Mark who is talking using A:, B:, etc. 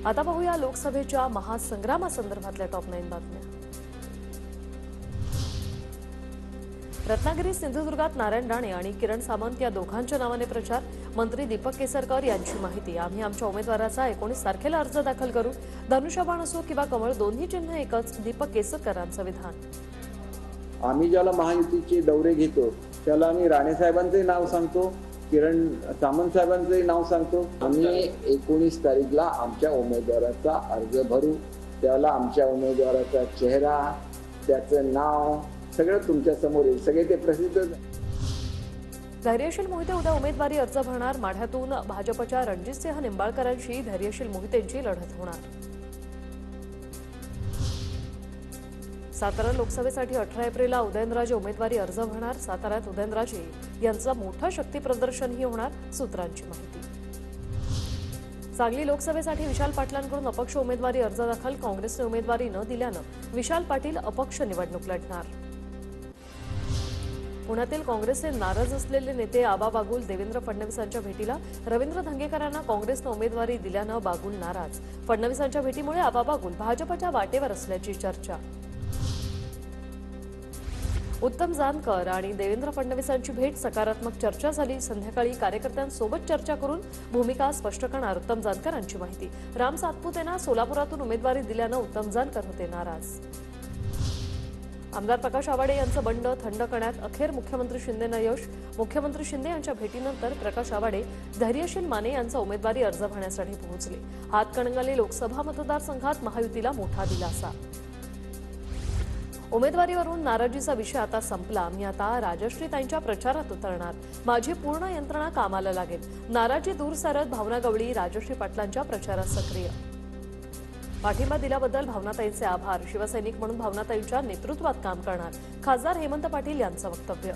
A: आता पाहूया लोकसभेच्या महासंग्रामासंदर्भातल्या टॉप 9 बातम्या। रत्नागिरी सिंधुदुर्गात नारायण राणे आणि किरण सामंत या दोघांच्या नावाने प्रचार। मंत्री दीपक केसरकर यांची माहिती, आम्ही आमच्या उमेदवाराचा 19 तारखेला अर्ज दाखल करू। धनुष्यबाण असो किंवा कमळ दोन्ही चिन्ह एकच, दीपक केसरकरांचं विधान।
B: आम्ही ज्याला महायुतीचे दौरे घेतो त्याला आम्ही राणे साहेबांचे नाव सांगतो, किरण सामंत साहेबांचे नाव सांगतो। आम्ही 19 तारीखला आमच्या उमेदवाराचा अर्ज भरू, त्याला आमच्या उमेदवाराचा चेहरा, त्याचं नाव सगळं तुमच्या समोर येईल, सगळे ते प्रसिद्ध।
A: धैर्यशील मोहिते उद्या उमेदवारी अर्ज भरणार। माढ्यातून भाजपच्या रणजितसिंह निंबाळकरांशी धैर्यशील मोहितेंची लढत होणार। सातारा लोकसभेसाठी 18 एप्रिलला उदयनराजे उमेदवारी अर्ज भरणार। साताऱ्यात उदयनराजे यांचं मोठं शक्ती प्रदर्शनही होणार, सूत्रांची माहिती। सांगली लोकसभेसाठी विशाल पाटलांकडून अपक्ष उमेदवारी अर्ज दाखल। काँग्रेसने उमेदवारी न दिल्यानं विशाल पाटील अपक्ष निवडणूक लढणार। पुण्यातील काँग्रेसचे नाराज असलेले नेते आबा बागुल देवेंद्र फडणवीसांच्या भेटीला। रवींद्र धंगेकरांना काँग्रेसने उमेदवारी दिल्यानं बागुल नाराज। फडणवीसांच्या भेटीमुळे आबा बागुल भाजपच्या वाटेवर असल्याची चर्चा। उत्तम जानकर आणि देवेंद्र फडणवीसांची भेट, सकारात्मक चर्चा झाली। संध्याकाळी कार्यकर्त्यांसोबत चर्चा करून भूमिका स्पष्ट करणार, उत्तम जानकरांची माहिती। राम सातपुतेंना सोलापुरातून उमेदवारी दिल्यानं उत्तम जानकर होते नाराज। आमदार प्रकाश आवाडे यांचं बंड थंड करण्यात अखेर मुख्यमंत्री शिंदेंना यश। मुख्यमंत्री शिंदे यांच्या भेटीनंतर प्रकाश आवाडे धैर्यशील माने यांचा उमेदवारी अर्ज भरण्यासाठी पोहोचले। हातकणंगले लोकसभा मतदारसंघात महायुतीला मोठा दिलासा। उमेदवारीवरून नाराजीचा विषय आता संपला, मी आता राजश्रीताईंच्या प्रचारात उतरणार, माझी पूर्ण यंत्रणा कामाला लागेल। नाराजी दूर सारत भावना गवळी राजश्री पाटलांच्या प्रचारात सक्रिय। पाठिंबा दिल्याबद्दल भावनाताईंचे आभार, शिवसैनिक म्हणून भावनाताईंच्या नेतृत्वात काम करणार, खासदार हेमंत पाटील यांचं वक्तव्य।